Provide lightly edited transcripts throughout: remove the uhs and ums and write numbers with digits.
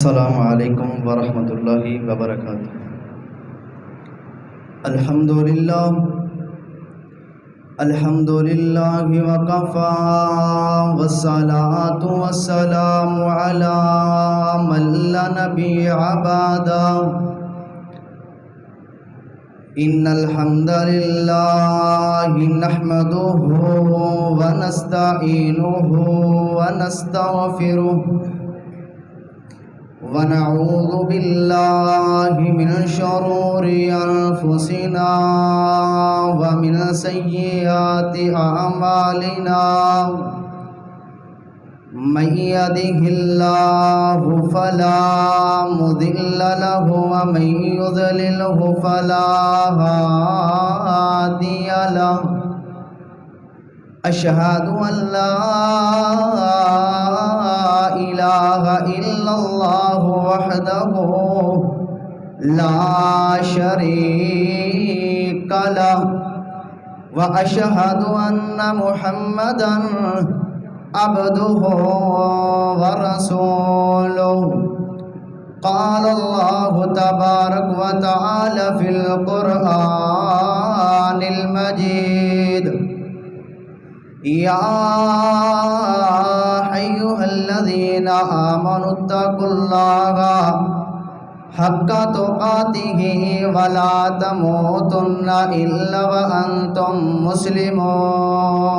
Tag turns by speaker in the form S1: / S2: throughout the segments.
S1: السلام علیکم ورحمۃ اللہ وبرکاتہ۔ الحمد للہ وکفا والصلاة والسلام علی من لا نبی بعدہ۔ ان الحمد للہ نحمده ونستعینه ونستغفره ونعوذ باللہ من شرور انفسنا ومن سیئات اعمالنا، من يهده الله فلا مضل له ومن يضلله فلا هادي له، أشهد أن لا إله إلا الله وحده لا شريك له، وأشهد أن محمدًا عبده ورسوله۔ قال الله تبارك وتعالى في القرآن المجيد: يا أيها الذين آمنوا اتقوا الله حق تقاته ولا تموتن إلا وأنتم مسلمون۔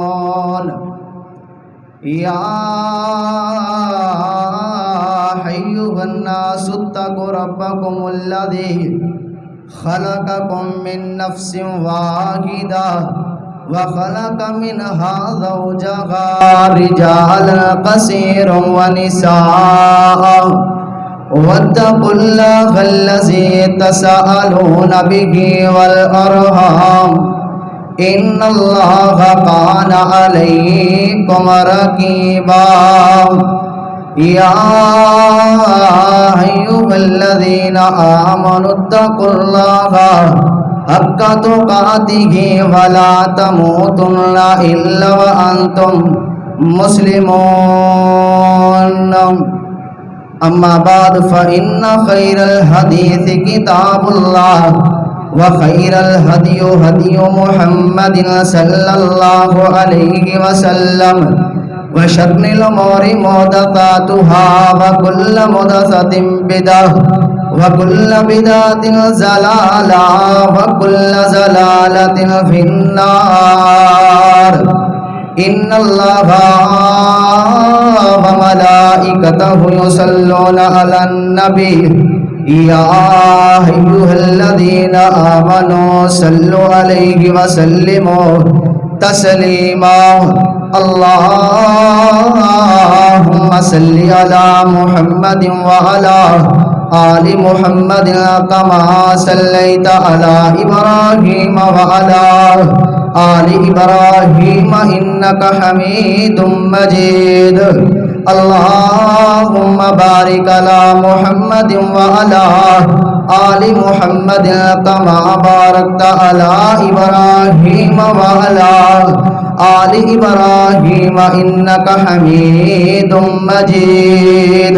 S1: يا أيها الناس اتقوا ربكم الذي خلقكم من نفس واحدة وخلق منها زوجها رجالا كثيرا ونساء، واتقوا الله الذي تساءلون به والأرحام إن الله كان عليكم رقيبا۔ يا أيها الذين آمنوا اتقوا الله حق تقاته ولا تموتن إلا وأنتم مسلمون۔ أما بعد فإن خير الحديث كتاب الله، وخير الهدي هدي محمد صلى الله عليه وسلم، وشر الأمور محدثاتها وكل محدثة بدعة وكل بدعة ضلالة وكل ضلالة في النار۔ إن الله وملائكته يصلون على النبي يا أيها الذين آمنوا صلوا عليه وسلموا تسليما۔ اللهم صل على محمد وعلى آل محمد كما صليت على إبراهيم وعلى آل إبراهيم إنك حميد مجيد۔ اللهم بارك على محمد وعلى آل محمد كما باركت على إبراهيم وعلى آل إبراهيم إنك حميد مجيد۔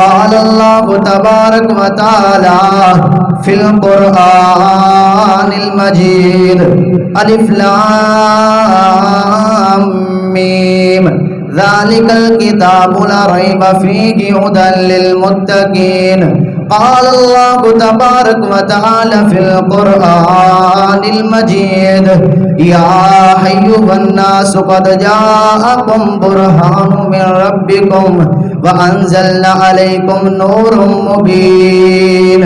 S1: قال الله تبارك وتعالى في القرآن المجيد: ألف لام ميم ذلك الكتاب لا ريب فيه هدى للمتقين۔ قال الله تبارك وتعالى في القرآن المجيد: يا أيها الناس قد جاءكم برهان من ربكم وأنزلنا عليكم نور مبين۔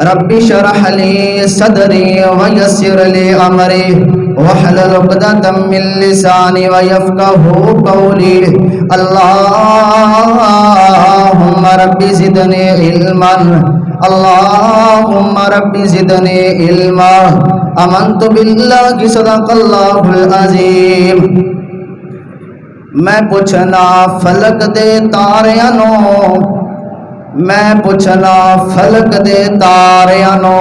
S1: رب اشرح لي صدري ويسر لي أمري واحلل عقدة من لساني ويفقهوا قولي۔ اللهم رب زدني علما، اللهم رب زدني علما۔ آمنت بالله صدق الله العظيم۔ میں پوچھنا فلک دے تاریاں نو، میں پوچھنا فلک دے تاریاں نو،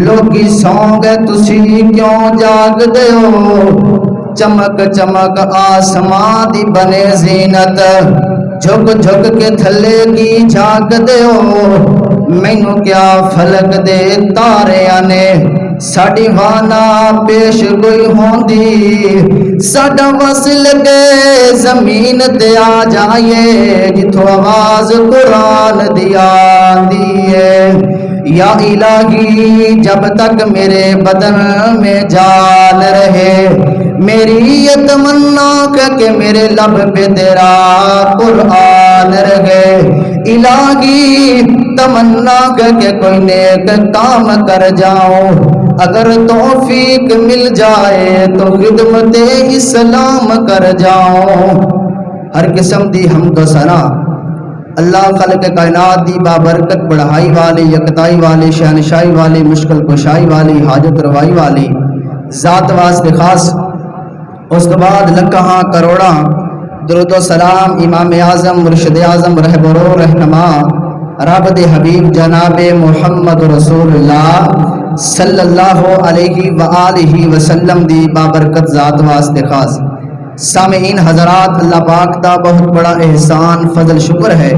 S1: لوکی سوں گے تسی کیوں جاگ دے ہو؟ چمک چمک آسمان دی بنے زینت، جھک جھک کے تھلے کی جھاگ دے ہو مینوں کیا فلک دے تاریاں نے ساڈی وانا پیش کوئی ہوندی ساڈا وصل کے زمین تے آ جائے جتھوں آواز قرآن دی آندی ہے یا الہی جب تک میرے بدن میں جان رہے میری یہ تمنا کہ میرے لب پہ تیرا قرآن رہے الہی تمنا کہ کوئی نیک کام کر جاؤں اگر توفیق مل جائے تو خدمت اسلام کر جاؤں ہر قسم دی حمد و ثنا اللہ خالق کائنات دی بابرکت بڑھائی والی یکتائی والی شہنشائی والی مشکل کشائی والی حاجت روائی والی ذات واسطے خاص اس کے بعد لکھاں کروڑاں درود و سلام امام اعظم مرشد اعظم رہبرو رہنما رب دے حبیب جناب محمد رسول اللہ صلی اللہ علیہ وآلہ وسلم دی بابرکت ذات واسطے خاص سامعین حضرات اللہ پاک دا بہت بڑا احسان فضل شکر ہے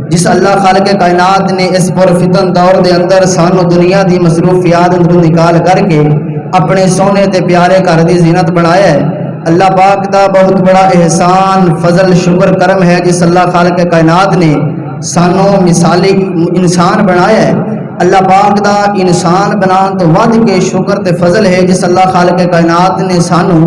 S1: جس اللہ خالق کائنات نے اس پرفتن دور دے اندر سانو دنیا دی مصروفیات اندروں نکال کر کے اپنے سونے تے پیارے گھر دی زینت بنایا ہے اللہ پاک دا بہت بڑا احسان فضل شکر کرم ہے جس اللہ خالق کائنات نے سانو مثالی انسان بنایا ہے اللہ پاک دا انسان بنان تو ود کے شکر تے فضل ہے جس اللہ خالق کائنات نے سانو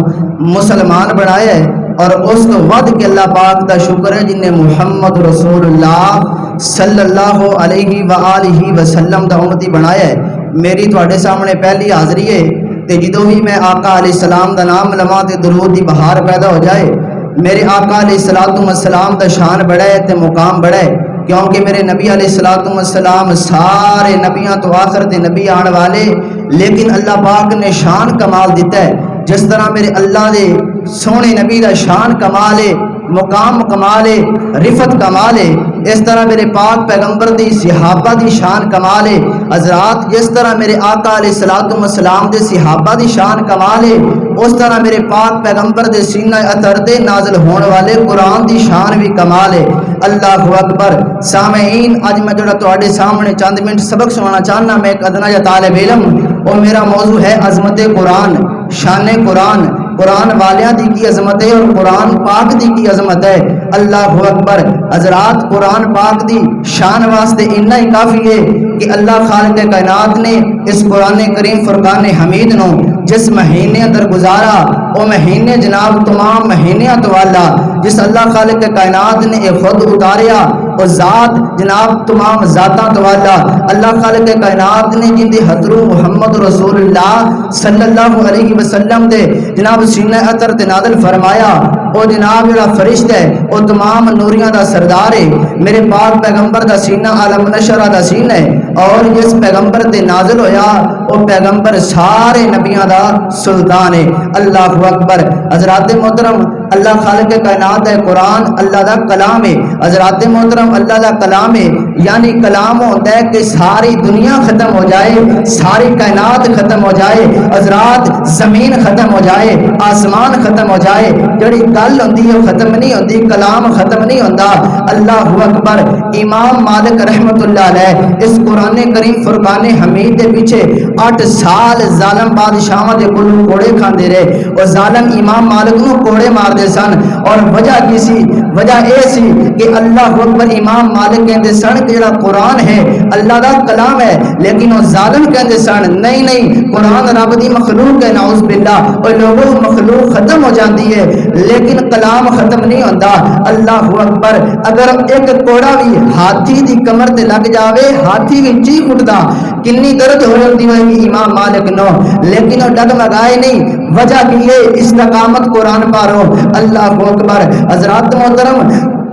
S1: مسلمان بنایا ہے اور اس تو ود کے اللہ پاک دا شکر ہے جن نے محمد رسول اللہ صلی اللہ علیہ وآلہ وسلم دا امتی بنایا ہے میری تواڈے سامنے پہلی حاضری ہے تے جدوں ہی میں آقا علیہ السلام دا نام لواں تے درود دی بہار پیدا ہو جائے میرے آقا علیہ السلام دا شان بڑا ہے تے مقام بڑا ہے کیونکہ میرے نبی علیہ السلام سارے نبیاں تو آخر تے نبی آن والے لیکن اللہ پاک نے شان کمال دیتا ہے جس طرح میرے اللہ دے سونے نبی دا شان کمال ہے مقام کمال ہے رفت کمال ہے اس طرح میرے پاک پیغمبر دی صحابہ دی شان کمال ہے حضرات جس طرح میرے آقا علیہ السلام دے صحابہ دی شان کمال ہے اس طرح میرے پاک پیغمبر دے سینہ اطہر دے نازل ہونے والے قرآن دی شان بھی کمال ہے اللہ اکبر سامعین اج میں جڑا تواڈے سامنے چند منٹ سبق سنانا چاہنا میں ایک ادنا یا طالب علم اور میرا موضوع ہے عظمت قرآن شان قرآن قرآن والیاں دی کی عظمت ہے اور قرآن پاک دی کی عظمت ہے اللہ اکبر حضرات قرآن پاک دی شان واسطے اتنا ہی کافی ہے کہ اللہ خالق کائنات نے اس قرآن کریم فرقان حمید نو جس مہینے اندر گزارا وہ مہینے جناب تمام مہینیاں تو والا جس اللہ خالق کائنات نے ایک خود اتاریا اور ذات جناب تمام ذاتاں تو والا اللہ خالق کائنات نے جن دی حضور محمد رسول اللہ صلی اللہ علیہ وسلم دے جناب سینہ اطہر تے نازل فرمایا وہ جناب جڑا فرشتہ ہے وہ تمام نوریاں دا سردار ہے میرے پاک پیغمبر دا سینہ عالم نشرہ دا سینہ ہے اور جس پیغمبر تے نازل ہویا وہ پیغمبر سارے نبیاں دا سلطان ہے اللہ اکبر حضرات محترم اللہ خالق کائنات ہے قرآن اللہ دا کلام ہے حضرات محترم اللہ دا کلام ہے یعنی کلام ہوتا ہے کہ ساری دنیا ختم ہو جائے ساری کائنات ختم ہو جائے حضرات زمین ختم ہو جائے آسمان ختم ہو جائے جڑی گل ہوندی ہے ختم نہیں ہوندی کلام ختم نہیں ہوندا اللہ اکبر امام مالک رحمت اللہ علیہ اس قرآن کریم فرقان حمید دے پیچھے 8 سال ظالم بادشاہاں دے کولوں کوڑے کھاندے رہے اور ظالم امام مالک نو کوڑے مار دے سن اور وجہ کی سی وجہ اے سی کہ اللہ اکبر امام مالک کہندے سن کہ جڑا قرآن ہے اللہ دا کلام ہے لیکن وہ ظالم کہندے سن نہیں قرآن رب دی مخلوق ہے نعوذ باللہ اور لوگوں مخلوق ختم ہو جاتی ہے لیکن کلام ختم نہیں ہوتا اللہ اکبر اگر ایک کوڑا بھی ہاتھی دی کمر تے لگ جاوے ہاتھی بھی چیخ اٹھدا کنی درد ہو جاتی ہوئے امام مالک نو لیکن وہ ڈگمگائے نہیں وجہ کی ہے استقامت قرآن پارو اللہ اکبر حضرات محترم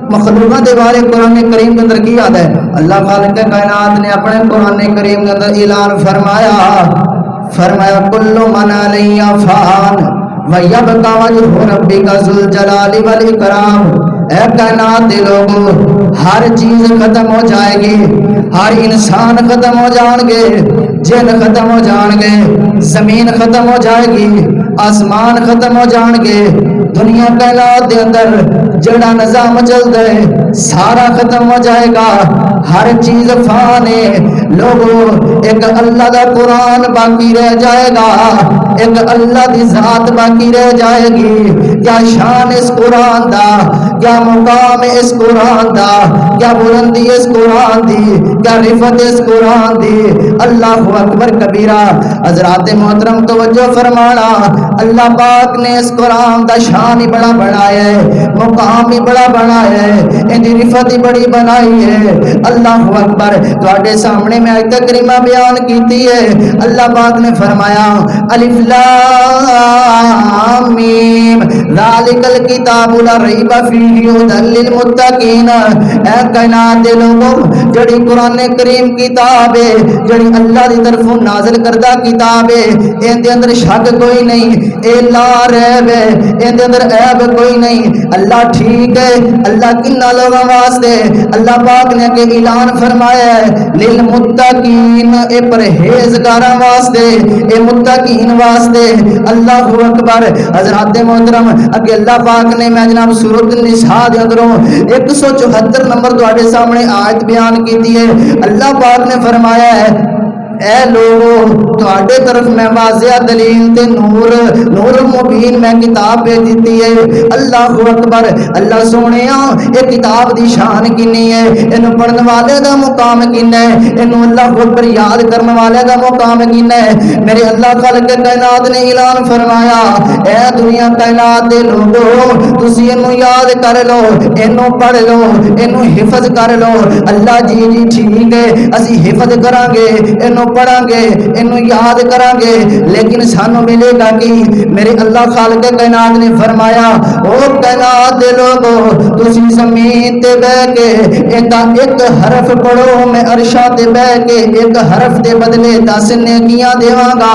S1: مخلوقات دے بارے قرآن کریم کے اندر کی یاد ہے اللہ خالق کائنات نے اپنے قرآن کریم کے اندر اعلان فرمایا کل من علیہ فان وَيَبْقَى وَجْهُ رَبِّكَ ذُو الْجَلَالِ وَالْإِكْرَامِ اے کائنات دے لوگوں ہر چیز ختم ہو جائے گی ہر انسان ختم ہو جان گے جن ختم ہو جان گے زمین ختم ہو جائے گی آسمان ختم ہو جان گے دنیا کائنات دے اندر جڑا نظام چل دے سارا ختم ہو جائے گا، ہر چیز فانے لوگوں، ایک اللہ دا قرآن باقی رہ جائے گا، ایک اللہ دی ذات باقی رہ جائے گی۔ کیا شان اس قرآن دا، کیا مقام اس قرآن دا، کیا بلندی اس قرآن دی، کیا رفت اس قرآن دی۔ اللہ اکبر کبیرہ۔ حضرات محترم توجہ فرمانا، اللہ پاک نے اس قرآن دا شان ہی بڑا بنایا ہے، مقام ہی بڑا بنایا ہے، اندی رفت ہی بڑی بنائی ہے۔ اللہ اکبر۔ تواڈے سامنے میں آیت کریمہ بیان کیتی ہے، اللہ پاک نے فرمایا الف لام میم ذالک الکتاب لا ریب فیہ ھدی للمتقین۔ اے کائنات دے لوگوں، جڑی قرآن کریم کتاب ہے، جڑی اللہ دی طرفوں نازل کردہ کتاب ہے، ان دے اندر شک کوئی نہیں، اے لا ریب ہے، ان دے اندر عیب کوئی نہیں۔ اللہ ٹھیک ہے، اللہ کنا لوگوں واسطے اللہ پاک نے کہ اعلان فرمایا ہے للمتقین، اے پرہیزگاراں واسطے، اے متقین واسطے۔ اللہ اکبر۔ حضرات محترم، اگے اللہ پاک نے میں جناب سورۃ النساء دے اندروں 174 نمبر تواڈے سامنے آیت بیان کیتی ہے۔ اللہ پاک نے فرمایا ہے اے لوگو، تواڈے طرف میں واضح دلیل تے نور مبین میں کتاب بھیج دیتی ہے۔ اللہ اکبر۔ اللہ سونیا، یہ کتاب دی شان کنی ہے، اینو پڑھن والے دا مقام کنا ہے، اینو اللہ اکبر یاد کرن والے دا مقام کنا ہے۔ میرے اللہ خالق کائنات نے اعلان فرمایا اے دنیا کائنات دے لوگو، تسی اینو یاد کر لو، اینو پڑھ لو، اینو حفظ کر لو۔ اللہ جی ٹھیک ہے، اسی حفظ کران گے، اینو پڑھاں گے، اینو یاد کران گے، لیکن سانو ملے گا کہ میرے اللہ خالق کائنات نے فرمایا او کائنات دے لوگو، تسی زمین تے بہ کے ایک حرف پڑھو، میں عرشاں تے بہ کے ایک حرف دے بدلے 10 نیکیاں دیواں گا۔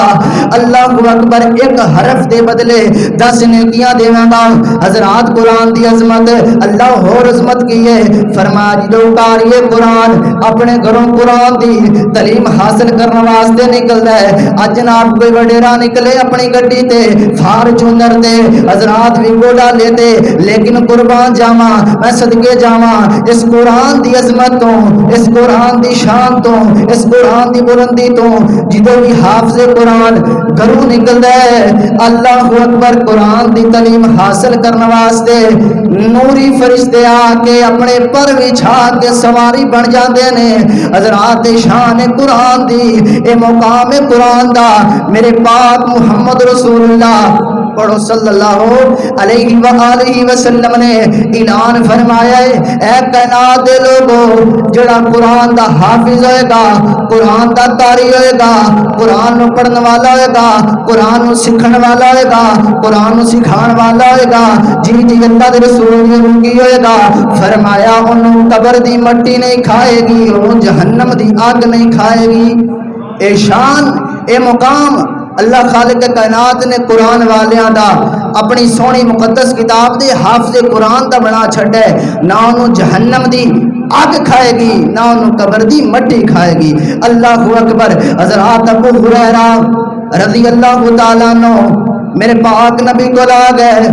S1: اللہ اکبر۔ ایک حرف دے بدلے 10 نیکیاں دیواں گا۔ حضرات قرآن دی عظمت اللہ اور عظمت کی ہے۔ فرمایا جدو قاری قرآن اپنے گھروں قرآن دی تعلیم حاصل کرنے واسطے نکلدا ہے، اج جناب کوئی وڈیرا نکلے اپنی گڈی تے فارچونر تے حضرات ویگو ڈالے تے، لیکن قربان جاواں میں صدقے جاواں اس قرآن دی عظمت تو، اس قرآن دی شان تو، اس قرآن دی بلندی تو جدو بھی حافظ قرآن گھروں نکلدا ہے، اللہ اکبر، قرآن دی تعلیم حاصل کرنے واسطے نوری فرشتے آ کے اپنے پر وچھا کے سواری بن جاندے نے۔ حضرات شان قرآن دی، اے مقام قرآن دا میرے پاک محمد رسول اللہ پڑھو صلی اللہ علیہ وآلہ وسلم نے اعلان فرمایا ہے اے کائنات دے لوگو، جڑا قرآن دا حافظ ہوئے گا، قرآن دا قاری ہوئے گا، قرآن نو پڑھن والا ہوئے گا، قرآن نو سکھن والا ہوئے گا، قرآن نو سکھان والا ہوئے گا، جی اللہ دے رسول نے روکی ہوئے گا، فرمایا انہوں قبر دی مٹی نہیں کھائے گی، انہوں جہنم دی آگ نہیں کھائے گی۔ اے شان، اے مقام اللہ خالق کائنات نے قرآن والیاں دا اپنی سونی مقدس کتاب دے حافظ قرآن دا بنا چھڑے، نہ انہوں جہنم دی آگ کھائے گی، نہ انہوں قبر دی مٹی کھائے گی۔ اللہ اکبر۔ حضرات ابو ہریرہ رضی اللہ تعالیٰ عنہ میرے پاک نبی کو لا گئے،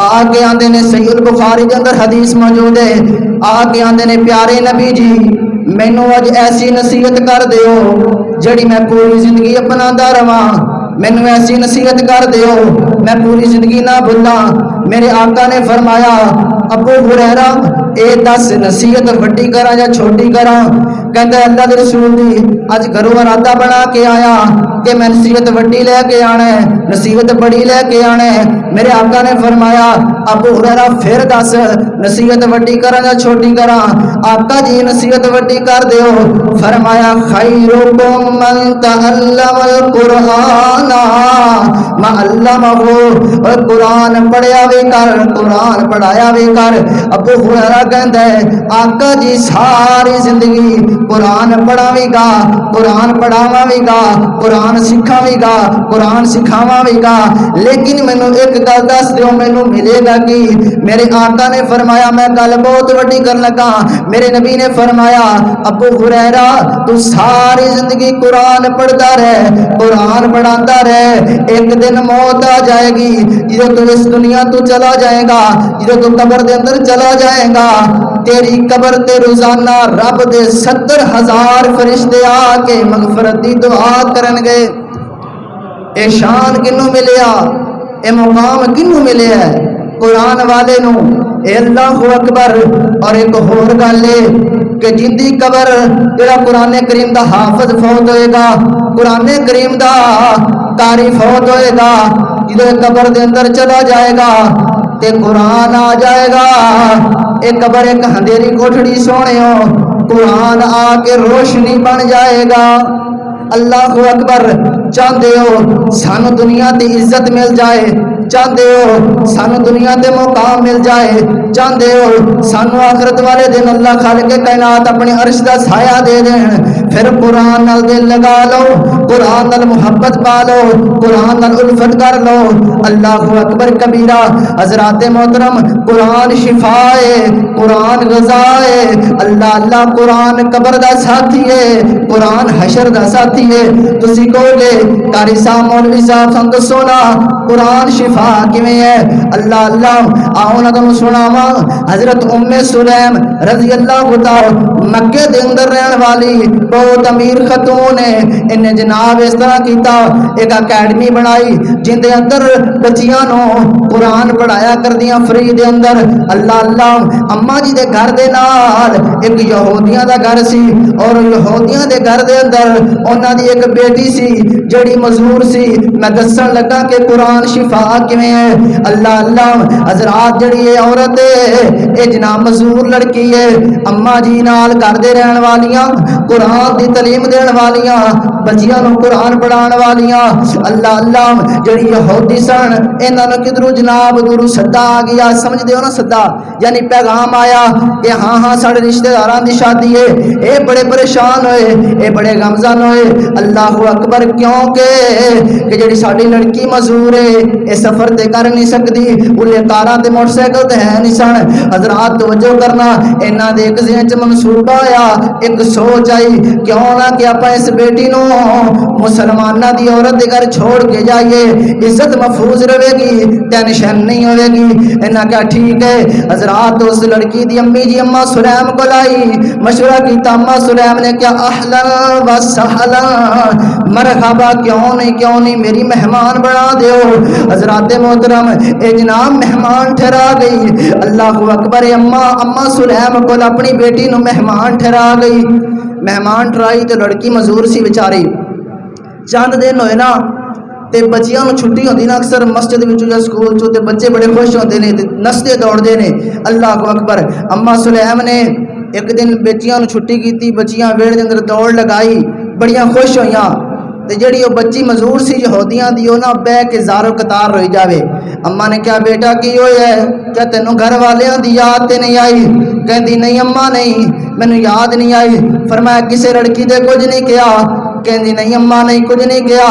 S1: آگے آندے نے صحیح البخاری کے اندر حدیث موجود ہے، آگے آندے نے پیارے نبی جی مینوں اج ایسی نصیحت کر دیو جڑی میں پوری زندگی اپنادا رہواں، مینوں ایسی نصیحت کر دیو میں پوری زندگی نہ بھلاں۔ میرے آقا نے فرمایا ابو ہریرہ اے 10 نصیحت وڈی کراں یا چھوٹی کراں؟ کہندا اللہ دے رسول دی اج گھروں ارادہ بنا کے آیا کہ میں نصیحت وڈی لے کے آنا ہے، نصیحت بڑی لے کے آنا ہے۔ میرے آقا نے فرمایا ابو ہریرہ پھر 10 نصیحت وڈی کراں یا چھوٹی کراں؟ آقا جی نصیحت وڈی کر دیو۔ فرمایا خیرکم من تعلم القرآن وعلمہ، اور قرآن پڑھیا بھی کر، قرآن پڑھایا بھی کر۔ ابو ہریرہ کہندا ہے آقا جی ساری زندگی قرآن پڑھاویں گا، قرآن پڑھاواں گا، قرآن سکھاویں گا، قرآن سکھاواں گا، لیکن مینوں ایک گل دس دیو مینوں ملے گا کی؟ میرے آقا نے فرمایا میں گل بہت وڈی کر لگا، میرے نبی نے فرمایا ابو ہریرہ تو ساری زندگی قرآن پڑھتا رہ، قرآن پڑھاتا رہ، ایک دن موت آ جائے گی، جدو تو اس دنیا تو چلا جائے گا، جدو تو قبر دے اندر چلا جائے گا، تیری قبر تے روزانہ رب دے 70,000 فرشتے آ کے مغفرت دی دعا کرن گے۔ اے شان کنوں ملیا، اے مقام کنوں ملیا ہے؟ قرآن والے نو۔ اے اللہ اکبر۔ اور ایک ہور گل ہے کہ جندی قبر جڑا قرآن کریم دا حافظ فوت ہوئے گا، قرآن کریم دا قاری فوت ہوئے گا، جدو قبر دے اندر چلا جائے گا تے قرآن آ جائے گا، ایک قبر ایک اندھیری کوٹھڑی سونے ہو، قرآن آ کے روشنی بن جائے گا۔ اللہ اکبر۔ چاہتے ہو سانو دنیا دی عزت مل جائے، چاہتے ہو سانو دنیا دے مقام مل جائے، چاہتے ہو سانو آخرت والے دن اللہ خالق کائنات اپنی عرش دا سایہ دے دین، پھر قرآن نال دل لگا لو، قرآن نال محبت پا لو، قرآن نال الفت کر لو۔ اللہ اکبر کبیرہ۔ حضرات محترم، قرآن شفائے، قرآن غذائے، اللہ اللہ قرآن قبر دا ساتھی ہے، قرآن حشر دا ساتھی ہے۔ تسی کہو گے قاری صاحب مولوی صاحب سن دسو نا قرآن شفا کیویں ہے؟ اللہ اللہ آؤ نا تمہیں سناواں۔ حضرت ام سلیم رضی اللہ تعالی مکے دے اندر رہن والی بہت امیر خاتون ہے، انہیں جناب اس طرح کیتا ایک اکیڈمی بنائی جن دے اندر بچیاں نو قرآن پڑھایا کردیاں فری دے اندر۔ اللہ اللہ اما جی دے گھر دے نال ایک یہودیاں دا گھر سی، اور یہودیاں دے گھر دے اندر انہاں دی ایک بیٹی سی جڑی مزور سی۔ میں دسن لگا کہ قرآن شفا کیویں ہے۔ اللہ اللہ حضرات جڑی یہ عورت ہے اے جناب مزور لڑکی ہے، اما جی نال گھر دے رہن والیاں، قرآن دی تعلیم دین والیاں، بچیاں نو قرآن پڑھان والیاں۔ اللہ اللہ جڑی یہودی سن انہاں نو کدھروں جناب دوروں سدا آ گیا، سمجھ دیو نا سدا یعنی پیغام آیا کہ ہاں ہاں ساڈے رشتہ داراں دی شادی ہے۔ اے بڑے پریشان ہوئے، اے بڑے غمزن ہوئے۔ اللہ اکبر۔ کیوں کہ جڑی ساڈی لڑکی مزور ہے اے سفر تے کر نہیں سکتی، اُلے کاراں تے موٹر سائیکل تے ہے نہیں سن۔ حضرات توجہ کرنا، انہاں دے ایک ذہن چ منصوبہ آیا، ایک سوچ آئی، کیوں نہ کہ اپاں اس بیٹی نو مسلماناں دی عورت دے گھر چھوڑ کے جائیے، عزت محفوظ رہے گی، ٹینشن نہیں ہوے گی۔ انہاں کہا ٹھیک ہے۔ حضرات اس لڑکی دی امی جی اما سلیم کو لائی، مشورہ کیتا، اما سلیم نے کیا اہلا و سہلا، مرحبا، کیوں نہیں میری مہمان بنا دیو۔ حضرات محترم اے جناب مہمان ٹھہرا گئی۔ اللہ اکبر۔ اما سلیم کو اپنی بیٹی نو مہمان ٹھہرا گئی، مہمان ٹھہرائی تے لڑکی مزور سی بیچاری۔ چند دن ہوئے نا تے بچیاں نو چھٹی ہوندی نا اکثر مسجد وچوں یا سکول چوں تے بچے بڑے خوش ہوندے نے تے نستے دوڑدے نے۔ اللہ اکبر۔ اما سلیم نے ایک دن بچیاں نو چھٹی کیتی، بچیاں ویڑ دے اندر دوڑ لگائی، بڑیاں خوش ہویاں تے جڑی او بچی مزور سی یہودیاں دی او نا بہ کے زارو قطار روئی جاوے۔ اما نے کہا بیٹا کی ہویا ہے؟ کیا تینوں گھر والیاں دی یاد تے نہیں آئی؟ کہندی نہیں اما نہیں، مینوں یاد نہیں آئی۔ فرمایا کسے لڑکی دے کچھ نہیں کیا؟ کہندی نہیں اما نہیں کچھ نہیں کیا۔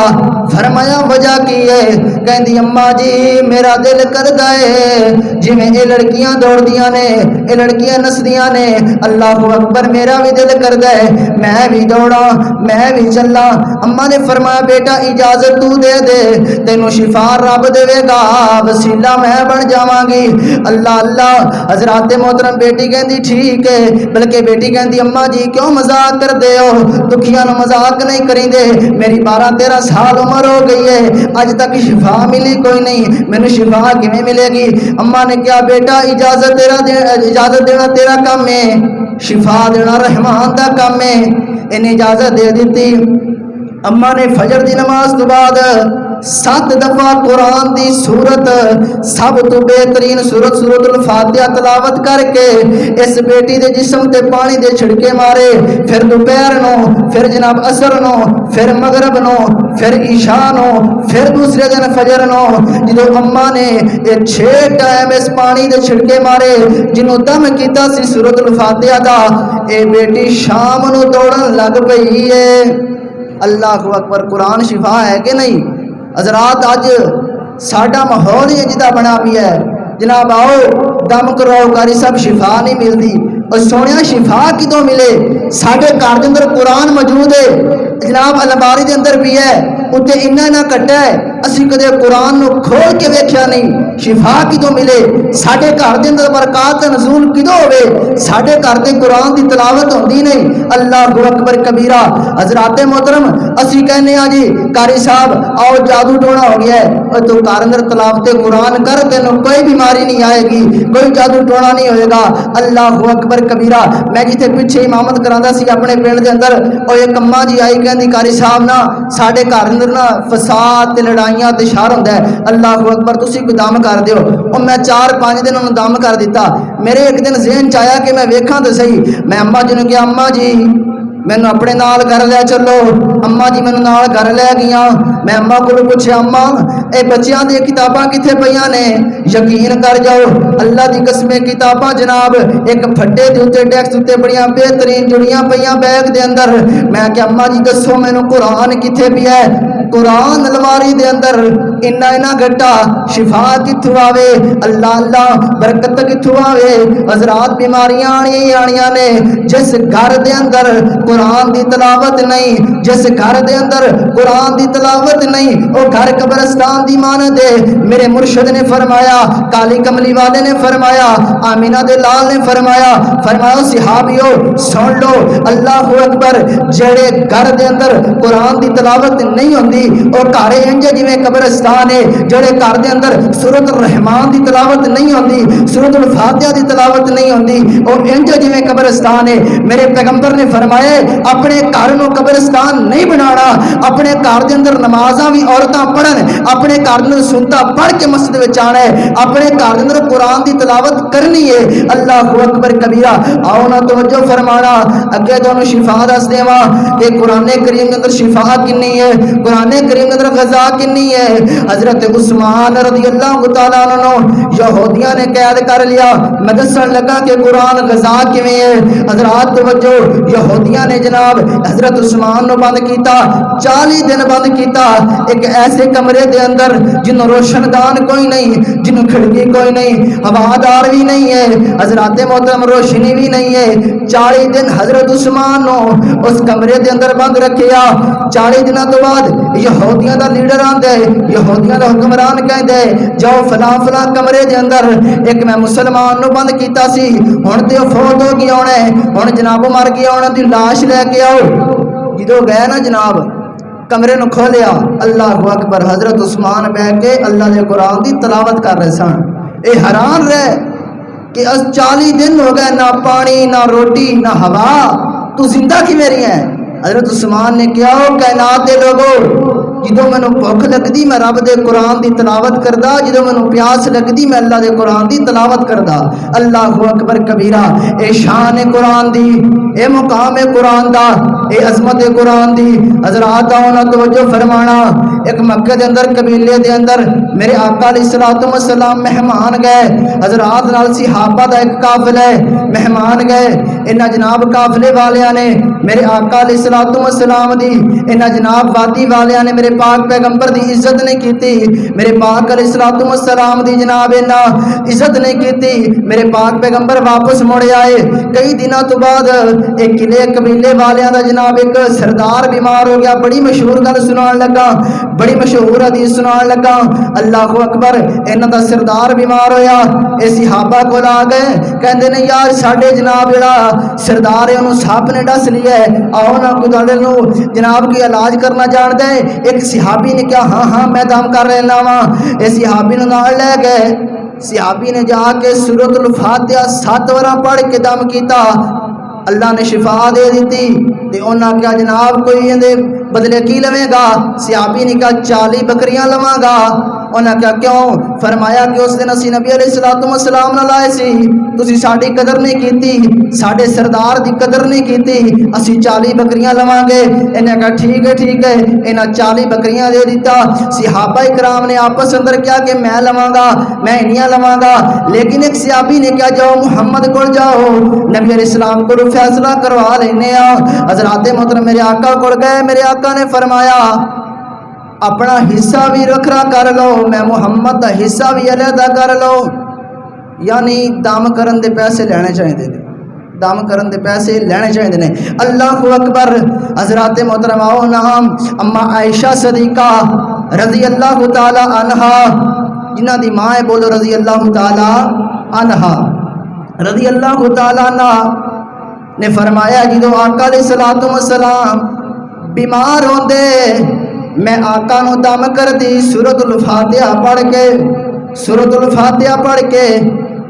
S1: فرمایا وجہ کی ہے؟ کہندی اما جی میرا دل کردا ہے جویں اے لڑکیاں دوڑدیاں نے، اے لڑکیاں نسدیاں نے، اللہ اکبر میرا بھی دل کردا ہے میں بھی دوڑاں، میں بھی چلاں۔ اما نے فرمایا بیٹا اجازت تو دے دے، تینوں شفا رب دے گا، وسیلہ میں بن جاواں گی۔ اللہ اللہ۔ حضرات محترم بیٹی کہندی ٹھیک ہے، بلکہ بیٹی کہندی اما جی کیوں مذاق کر دے ہو؟ دکھیاں نو مذاق نہیں کریندے، میری 12-13 سال عمر ہو گئی ہے، اج تک شفا ملی کوئی نہیں، مینوں شفا کیویں ملے گی؟ اما نے کہا بیٹا اجازت دینا تیرا کام ہے، شفا دینا رحمان دا کام ہے۔ انہیں اجازت دے دیتی۔ اما نے فجر دی نماز تو بعد 7 دفعہ قرآن دی سورت سب تو بہترین سورت سورت الفاتحہ تلاوت کر کے اس بیٹی دے جسم تے پانی دے چھڑکے مارے، پھر دوپہر نو، پھر جناب عصر نو، پھر مغرب نو، پھر عشاء نو، پھر دوسرے دن فجر نو، جدو اماں نے یہ 6 ٹائم اس پانی دے چھڑکے مارے جنوں دم کیتا سی سورت الفاتحہ دا، اے بیٹی شام نو دوڑن لگ پئی ہے۔ اللہ اکبر، قرآن شفا ہے کہ نہیں؟ حضرات اج ساڈا ماحول ہی جدا بنا پیا ہے، جناب آؤ دم کراؤ کاری سب شفا نہیں ملتی، اور سونیا شفا کدوں ملے؟ ساڈے گھر دے اندر قرآن موجود ہے، جناب الماری دے اندر بھی ہے، اتنے اینا کٹا ہے، اسی کدے قرآن نو کھول کے ویکھیا نہیں، شفا کدوں ملے؟ ساڈے گھر دے اندر برکات نزول کدوں ہوے؟ ساڈے گھر دے قرآن دی تلاوت ہوندی نہیں۔ اللہ اکبر کبیرہ۔ حضرات محترم اسی کہنے ہاں جی قاری صاحب آؤ جادو ٹونا ہو گیا ہے، اور تو گھر اندر تلاوت قرآن کر، تینوں کوئی بیماری نہیں آئے گی، کوئی جادو ٹونا نہیں ہوئے گا۔ اللہ اکبر کبیرہ۔ میں جتھے پیچھے امامت کراندا سی اپنے پنڈ دے اندر، اور ایک اماں جی آئی کہندی قاری صاحب نا ساڈے گھر اندر نا فساد تے لڑائیاں تے شر ہوندا ہے، اللہ اکبر تسی کوئی دم کر دیو۔ اور میں 4-5 دن انہوں دم کر دیتا۔ میرے ایک دن ذہن چایا کہ میں ویکھاں تے صحیح، میں اماں جی نے کہا اماں جی مینوں اپنے نال گھر لے چلو، اماں جی مینوں نال گھر لے گئیاں۔ میں اماں کو پوچھیا اماں اے بچیاں دی کتاباں کتھے پیاں نے؟ یقین کر جاؤ اللہ دی قسم کتاباں جناب ایک پھٹے دے اوتے ڈیسک تے بڑیاں بہترین جڑیاں پیاں بیگ دے اندر۔ میں کہ اماں جی دسو مینوں قرآن کتھے پیا ہے؟ قرآن الماری دے اندر اینا گھٹا، شفا کتھوں آوے؟ اللہ اللہ برکت کتھوں آوے؟ حضرات بیماریاں آنیاں نے جس گھر دے اندر قرآن دی تلاوت نہیں، جس گھر دے اندر قرآن دی تلاوت نہیں، وہ گھر قبرستان دی مانند ہے۔ میرے مرشد نے فرمایا، کالی کملی والے نے فرمایا، آمینہ دے لال نے فرمایا صحابیو سن لو اللہ اکبر، جڑے گھر دے اندر قرآن دی تلاوت نہیں ہوندی اور گھر انج جویں قبرستان ہے، جڑے گھر دے اندر سورۃ الرحمان دی تلاوت نہیں ہوندی، سورۃ الفاتحہ دی تلاوت نہیں ہوندی، اور انج جویں قبرستان ہے۔ میرے پیغمبر نے فرمایا اپنے گھر نو قبرستان نہیں بنانا، اپنے گھر دے اندر نمازاں بھی عورتاں پڑھن، اپنے گھر نو سنتا پڑھ کے مسجد وچ آنا ہے، اپنے گھر دے اندر قرآن دی تلاوت کرنی ہے۔ اللہ اکبر کبیرہ۔ آؤ نا توجہ فرمانا، اگے تانوں شفا دس دیواں کہ قرآن کریم دے اندر شفا کنی ہے، قرآن کریم دے اندر غذا کنی ہے۔ حضرت عثمان رضی اللہ تعالیٰ عنہ یہودیاں نے قید کر لیا، میں دسن لگا کہ قرآن غذا کیویں ہے۔ حضرات توجہ، یہودیاں نے جناب حضرت عثمان نو بند کیتا، 40 دن بند کیتا ایک ایسے کمرے دے اندر جنوں روشن دان کوئی نہیں، جنوں کھڑکی کوئی نہیں، ہوادار بھی نہیں ہے، حضرات محترم روشنی بھی نہیں ہے۔ 40 دن حضرت عثمان نو اس کمرے دے اندر بند رکھیا۔ 40 دنوں تو بعد یہودیاں دا لیڈر آندا ہے، یہودیاں دا حکمران کہندا ہے جاؤ فلاں فلاں کمرے دے اندر ایک میں مسلمان نو بند کیتا سی، ہن تے فوت ہو گیا ہونا ہے، ہن جناب مر گیا ہونا، دی لاش لے کے آؤ۔ جدوں گئے نا جناب کمرے نو کھولیا، اللہ اکبر، حضرت عثمان بیٹھ کے اللہ دے قرآن دی تلاوت کر رہے سن۔ اے حیران رہے کہ 40 دن ہو گئے، نہ پانی نہ روٹی نہ ہوا، تو زندہ کی میری ہیں؟ حضرت عثمان نے کیا ہو کائنات دے لوگو، جدوں مینوں بھوک لگدی میں رب دے قرآن دی تلاوت کردا، جدوں مینوں پیاس لگدی میں اللہ دے قرآن دی تلاوت کردا۔ اللہ اکبر کبیرہ۔ اے شان قرآن دی، اے مقام قرآن دا، اے عظمت قرآن دی۔ حضرات آؤ توجہ فرمانا، ایک مکہ دے اندر قبیلے دے اندر میرے آقا علیہ الصلوۃ والسلام مہمان گئے، حضرات نال صحابہ دا ایک قافلہ مہمان گئے، انہاں جناب قافلے والیاں نے میرے آقا علیہ الصلوۃ والسلام دی، انہاں جناب وادی والیاں نے میرے پاک پیغمبر دی عزت نہیں کیتی، میرے پاک علیہ الصلوۃ والسلام دی جناب انہاں عزت نہیں کیتی، میرے پاک پیغمبر واپس مڑ آئے۔ کئی دنوں تو بعد ایک قلعے قبیلے والیاں دا جناب ایک سردار بیمار ہو گیا، بڑی مشہور گل سنان لگا، بڑی مشہور حدیث سنان لگا۔ اللہ اکبر، انہاں دا سردار بیمار ہویا، اے صحابہ کول آ گئے، کہندے نے یار ساڈے جناب جڑا سردار ہے انہوں سپ نے ڈس لیا ہے، آؤ نا کوئی تہاڈے نوں جناب کوئی علاج کرنا جاندا ہے؟ ایک صحابی نے کہا ہاں ہاں میں دم کر رہنا وا۔ اے صحابی نوں نال لے گئے، صحابی نے جا کے سورۃ الفاتحہ 7 وار پڑھ کے دم کیتا۔ اللہ نے شفا دے دیتی تے انہاں کہا جناب کوئی اندے بدلے کی لوے گا؟ صحابی نے کہا 40 بکریاں لواں گا۔ انہاں کہا کیوں؟ فرمایا کہ اس دن اسی نبی علیہ السلام نال آئے سی، تسی ساڈی قدر نہیں کیتی، ساڈے سردار دی قدر نہیں کیتی، اسی 40 بکریاں لواں گے۔ انہاں کہا ٹھیک ہے، انہاں 40 بکریاں دے دیتا۔ صحابہ کرام نے آپس اندر کیا کہ میں لواں گا، میں انیاں لواں گا، لیکن ایک صحابی نے کہا جاؤ محمد کو جاؤ، نبی علیہ السلام کو فیصلہ کروا لینے آ۔ حضرات محترم میرے آقا کو گئے، میرے آقا نے فرمایا اپنا حصہ بھی رکھرا کر لو، میں محمد دا حصہ بھی علیحدہ کر لو، یعنی دم کرن دے پیسے لینے چاہیے، دم کرن دے پیسے لینے چاہیے۔ اللہ اکبر۔ حضرات محترم آؤ نام اما عائشہ صدیقہ رضی اللہ تعالی عنہا، جنہ دی ماں ہے بولو رضی اللہ تعالی عنہا، رضی اللہ تعالی عنہ نے فرمایا جدو آقا علیہ الصلوۃ والسلام بیمار ہوندے میں آقا نو دم کر دی سورۃ الفاتحہ پڑھ کے، سورۃ الفاتحہ پڑھ کے،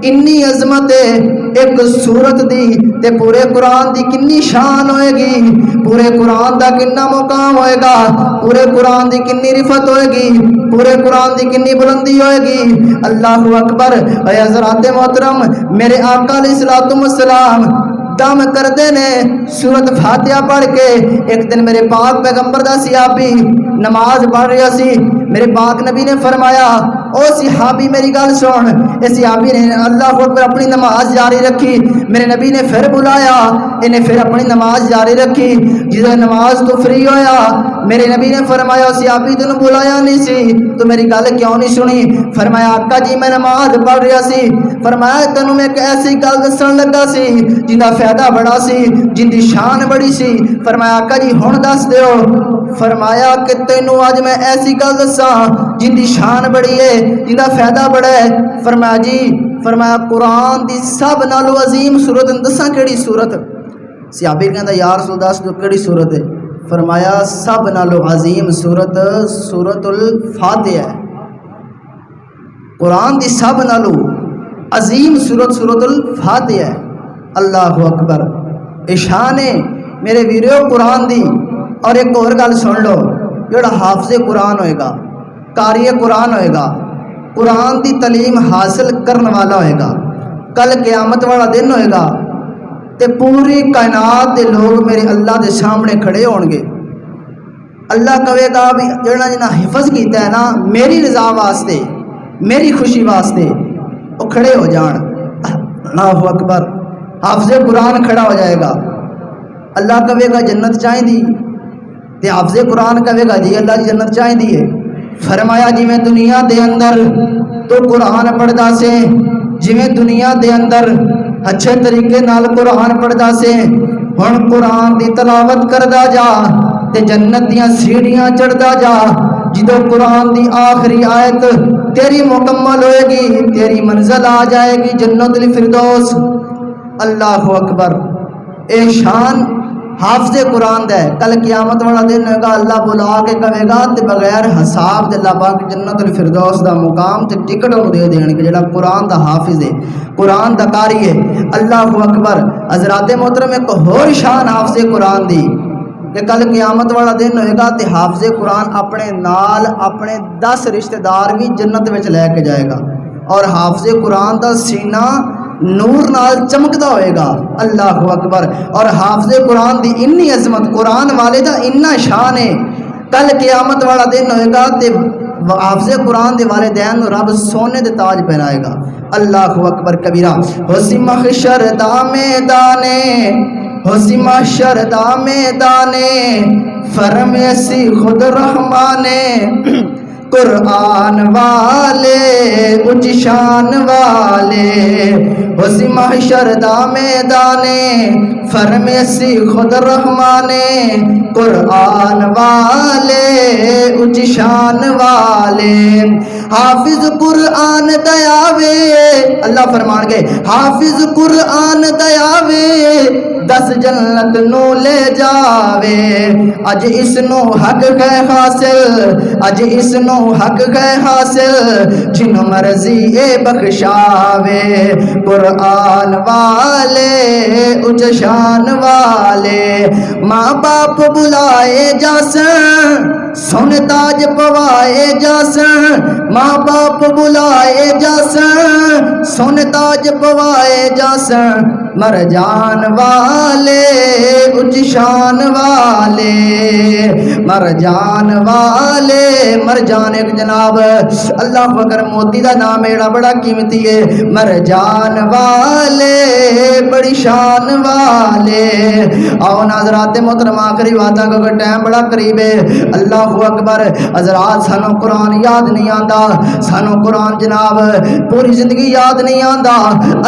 S1: انی عظمت ایک سورت دی تے پورے قرآن دی کنی شان ہوئے گی، پورے قرآن دا کنا مقام ہوئے گا، پورے قرآن دی کنی رفت ہوئے گی، پورے قرآن دی کنی بلندی ہوئے گی۔ اللہ اکبر۔ اے حضرات محترم میرے آقا علیہ الصلوۃ والسلام دم کردے نے سورت فاتحہ پڑھ کے۔ ایک دن میرے پاک پیغمبر دا صحابی نماز پڑھ رہا سی، میرے پاک نبی نے فرمایا او صحابی میری گل سن۔ اس صحابی نے اللہ اکبر اپنی نماز جاری رکھی، میرے نبی نے پھر بلایا، انہیں پھر اپنی نماز جاری رکھی۔ جدو نماز تو فری ہویا میرے نبی نے فرمایا صحابی تینوں بلایا نہیں سی تو میری گل کیوں نہیں سنی؟ فرمایا آقا جی میں نماز پڑھ رہا سی۔ فرمایا تینوں میں ایک ایسی گل دسن لگا سی جن دا فائدہ بڑا سی، جن دی شان بڑی سی۔ فرمایا آقا جی ہن دس دیو۔ فرمایا کہ تینوں آج میں ایسی گل دساں جن دی شان بڑی ہے، جن دا فائدہ بڑا ہے۔ فرمایا جی، فرمایا قرآن دی سب نالو عظیم سورت دساں کیڑی سورت؟ صحابی کہندا یا رسول دس تو کیڑی سورت ہے؟ فرمایا سب نالو عظیم سورت سورت الفاتحہ ہے، قرآن دی سب نالو عظیم سورت سورت الفاتحہ ہے۔ اللہ اکبر۔ اشان ہے میرے ویریو قرآن دی۔ اور ایک اور گل سن لو، جڑا حافظ قرآن ہوئے گا، قاری قرآن ہوئے گا، قرآن دی تعلیم حاصل کرنے والا ہوئے گا، کل قیامت والا دن ہوئے گا تے پوری کائنات دے لوگ میرے اللہ دے سامنے کھڑے ہون گے۔ اللہ کہے گا بھی جڑا جنہ حفظ کیتا ہے نا میری رضا واسطے، میری خوشی واسطے، وہ کھڑے ہو جان۔ اللہ اکبر۔ حافظ قرآن کھڑا ہو جائے گا، اللہ کہے گا جنت چاہیے دی تے حافظ قرآن کہے گا جی اللہ جی جنت چاہیے دی ہے۔ فرمایا جی میں دنیا دے اندر تو قرآن پڑھدا سے، جی میں دنیا دے اندر اچھے طریقے نال قرآن پڑھدا سے، ہن قرآن دی تلاوت کردا جا تے جنت دیاں سیڑھیاں چڑھدا جا، جدو قرآن دی آخری آیت تیری مکمل ہوئے گی تیری منزل آ جائے گی جنت الفردوس۔ اللہ اکبر۔ اے شان حافظ قرآن دے، کل قیامت والا دن ہوگا اللہ بلا کے کہے گا تے بغیر حساب دے اللہ پاک جنت الفردوس دا مقام تے ٹکٹ انہوں دے دین کہ جڑا قرآن دا حافظ ہے، قرآن دا قاری ہے۔ اللہ اکبر۔ حضرات محترم ایک اور شان حافظ قرآن دی کہ کل قیامت والا دن ہوئے گا تے حافظ قرآن اپنے نال اپنے 10 رشتہ دار بھی جنت وچ لے کے جائے گا، اور حافظ قرآن دا سینہ نور نال چمکدا ہوئے گا۔ اللہ اکبر۔ اور حافظ قرآن دی انی عظمت، قرآن والے دا اتنا شان ہے، کل قیامت والا دن ہوئے گا تے حافظ قرآن دے والدین رب سونے دے تاج پہنائے گا۔ اللہ اکبر کبیرہ۔ حسی محشر دا میدانے، حسی محشر دا میدانے، فرمیسی خود رحمانے، قرآن والے اونچ شان والے، حسی محشر دا میدانے، فرمیسی خود رحمانے، قرآن والے اونچ شان والے، حافظ قرآن دیاوے اللہ فرمان گے حافظ قرآن دیاوے 10 جنت نو لے جاوے اج اس نو حق ہے حاصل اج اس نو حق ہے حاصل جن مرضی اے بخشاوے قرآن والے اچ شان والے ماں باپ بلائے جاسن سن تاج پوائے جاسن ماں باپ بلائے جاسن سن تاج پوائے جاسن مر جان والے اچ شان والے مر جان والے مر جان ایک جناب اللہ اکبر موتی دا نام ایڑا بڑا قیمتی ہے مر جان والے بڑی شان والے آؤ ناظرات محترم آخری باتاں کا ٹائم بڑا قریب ہے اللہ اکبر حضرات سانو قرآن یاد نہیں آندا سانو قرآن جناب پوری زندگی یاد نہیں آندا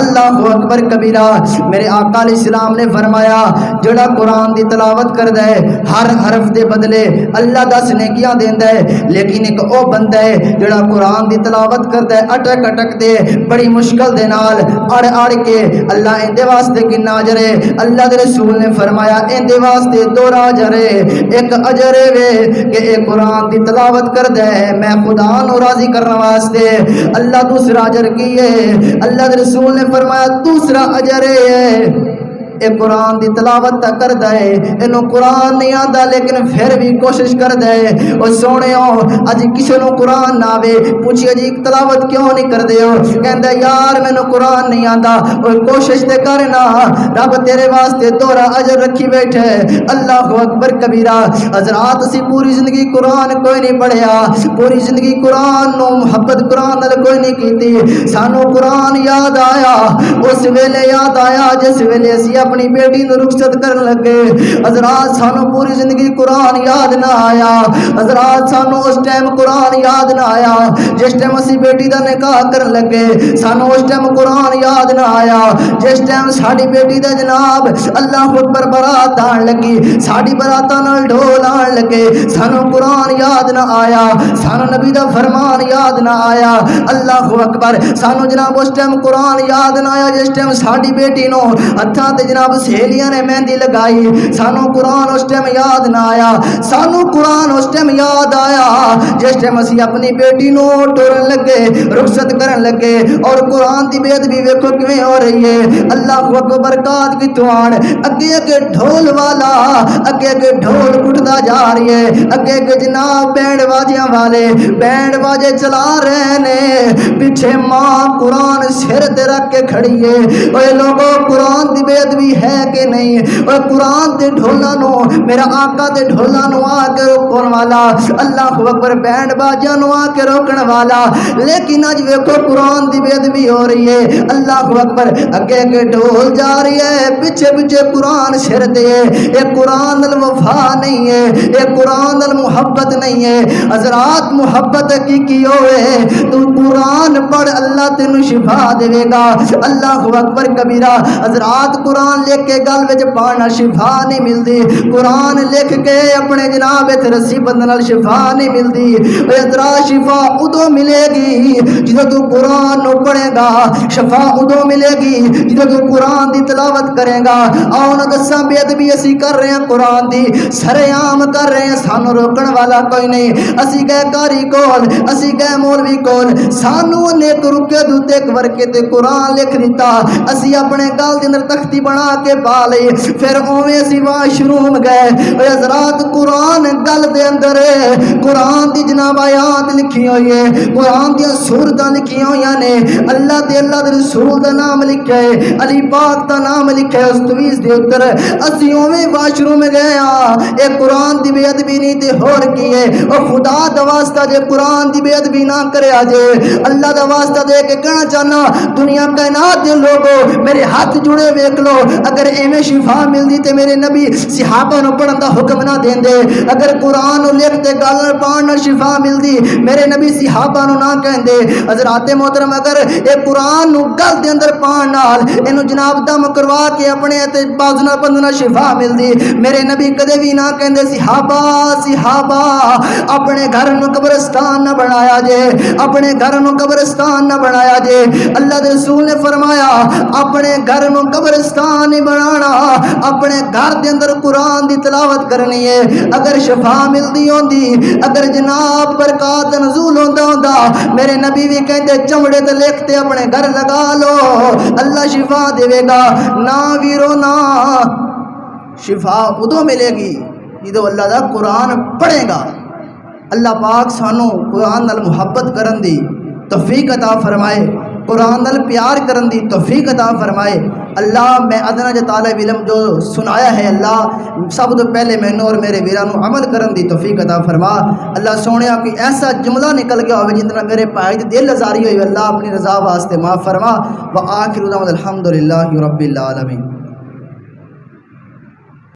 S1: اللہ اکبر کبیرہ میرے آقا علیہ السلام نے فرمایا جڑا قرآن دی تلاوت کردا ہے ہر حرف دے بدلے اللہ 10 نیکیاں دیندا ہے لیکن ایک او بندہ ہے جڑا قرآن دی تلاوت کردا ہے اٹک اٹک دے بڑی مشکل دے نال اڑ اڑ کے اللہ اندے واسطے کنا اجر ہے اللہ دے رسول نے فرمایا اندے واسطے 2 اجر ہے ایک اجر ہے کہ اے قرآن دی تلاوت کردا ہے میں خدا نو راضی کرنے واسطے اللہ دوسرا اجر کی ہے اللہ دے رسول نے فرمایا دوسرا اجر ہے اے قرآن دی تلاوت تا کر دے اینو قرآن نہیں آندا لیکن پھر بھی کوشش کر دے او سونےو اج کسے نو قرآن نہ آوے پوچھئے جی تلاوت کیوں نہیں کر دے ہو کہندا یار مینوں قرآن نہیں آندا او کوشش تے کرنا رب تیرے واسطے 2 اجر رکھی بیٹھے اللہ اکبر کبیرہ حضرات اسی پوری زندگی قرآن کوئی نہیں پڑھیا پوری زندگی قرآن نو محبت قرآن نال کوئی نہیں کیتی سانو قرآن یاد آیا اس ویلے یاد آیا جس ویلے اسی اپنی بیٹی نو رخصت کرن لگے حضرات سانو پوری زندگی قرآن یاد نہ آیا حضرات سانو اس ٹائم قرآن یاد نہ آیا جس ٹائم اسی بیٹی دا نکاح کرن لگے سانو اس ٹائم قرآن یاد نہ آیا جس ٹائم ساڈی بیٹی دا جناب اللہ اکبر برات آن لگی ساڈی براتاں نال ڈھول آن لگے سانو قرآن یاد نہ آیا سانو نبی دا فرمان یاد نہ آیا اللہ اکبر سانو جناب اس ٹائم قرآن یاد نہ آیا جس ٹائم ساڈی بیٹی نو ہتھاں تے جناب سہیلیاں نے مہندی لگائی سانو قرآن اس ٹائم یاد نہ آیا سانو قرآن اس ٹائم یاد آیا جس ٹائم اسی اپنی بیٹی نو ٹورن لگے رخصت کرن لگے اور قرآن دی بے ادبی ویکھو کیویں ہو رہی ہے اللہ اکبر برکات کی توان اگے اگے ڈھول والا اگے اگے ڈھول کٹدا جا رہی ہے اگے اگے جناب بینڈ باجیاں والے بینڈ باجے چلا رہے نے پیچھے ماں قرآن سر تے رکھ کے کھڑی ہے اوے لوگوں قرآن دی بے ادبی ہے کہ نہیں اوے قرآن دے ڈھولاں نو میرا آقا دے ڈھولاں نو آ کے روکن والا اللہ اکبر بینڈ باجیاں نو آ کے روکن والا لیکن اج ویکھو قرآن دی بے ادبی ہو رہی ہے اللہ اکبر اگے اگے ڈھول جا رہی ہے پیچھے پیچھے قرآن سر تے اے قرآن نال وفا نہیں ہے اے قرآن نال محبت نہیں ہے حضرات محبت کی ہوئے تو قرآن پڑھ اللہ تینوں شفا دے گا اللہ اکبر کبیرہ حضرات قرآن لکھ کے گل وچ پانا شفا نہیں ملدی قرآن لکھ کے اپنے جناب تے رسی بندھن نال شفا نہیں ملدی حضرات شفا ادو ملے گی جدوں تو قرآن نو پڑھے گا شفا ادو ملے گی جدوں تو قرآن دی تلاوت کرے گا آؤ نہ دساں بے ادبی اسی کر رہے ہیں قرآن دی سرے عام کر رہے ہیں سانو روکن والا کوئی نہیں اسی گئے کاری کول اسی گئے مولوی کول سانو نے رکے دوتے ایک ورکے تے قرآن لکھ دیتا اسی اپنے گل دے اندر تختی بنا کے پا لئی پھر اوویں اسی واش روم گئے اے حضرات قرآن گل دے اندر قرآن دی جناب آیات لکھی ہوئی ہے قرآن دی سورتاں لکھی ہوئی نے اللہ دے رسول دا نام لکھا ہے علی پاک دا نام لکھا ہے استویز دے اوپر اسی اوویں واش روم گئے اے قرآن دی بے ادبی نہیں تے ہور کی ہے او خدا دا واسطہ جے قرآن دی بے ادبی نہ کرے اجے اللہ دا واسطہ دے کے کہنا چاہنا دنیا کائنات دے لوگو میرے ہاتھ جڑے ویکھ لو اگر ایویں شفا ملدی تے میرے نبی صحابہ نو پڑھن دا حکم نہ دیندے، اگر قرآن نو لکھتے گل پڑھن نال شفا ملدی میرے نبی صحابہ نو نہ کہندے۔ حضرات محترم اگر اے قرآن نو گل دے اندر پان نال اینو جناب دم کروا کے اپنے تے بازو نال بندنا شفا ملدی میرے نبی کدے بھی نہ کہندے صحابہ اپنے گھر نو قبرستان نہ بنایا جے، اپنے گھر نو قبرستان نہ بنایا جے۔ اللہ دے رسول نے فرمایا اپنے گھر نو قبرستان نہیں بنانا، اپنے گھر دے اندر قرآن دی تلاوت کرنی ہے۔ اگر شفا ملدی ہوندی، اگر جناب برکات نزول ہوندا میرے نبی بھی کہندے چمڑے تے لکھتے اپنے گھر لگا لو، اللہ شفا دے گا۔ نا ویرو نا، شفا ادو ملے گی جدو اللہ دا قرآن پڑھے گا۔ اللہ پاک سانو قرآن نال محبت کرن دی توفیق عطا فرمائے، قرآن نال پیار کرن دی توفیق عطا فرمائے۔ اللہ میں ادنا جا طالب علم جو سنایا ہے اللہ سب تو پہلے مینوں اور میرے ویرانوں عمل کرن دی توفیق عطا فرما۔ اللہ سونیا کوئی ایسا جملہ نکل گیا ہوئے جتنا میرے پائی دی دل ازاری ہوئی اللہ اپنی رضا واسطے معاف فرما۔ وآخر دعوانا الحمدللہ رب العالمین۔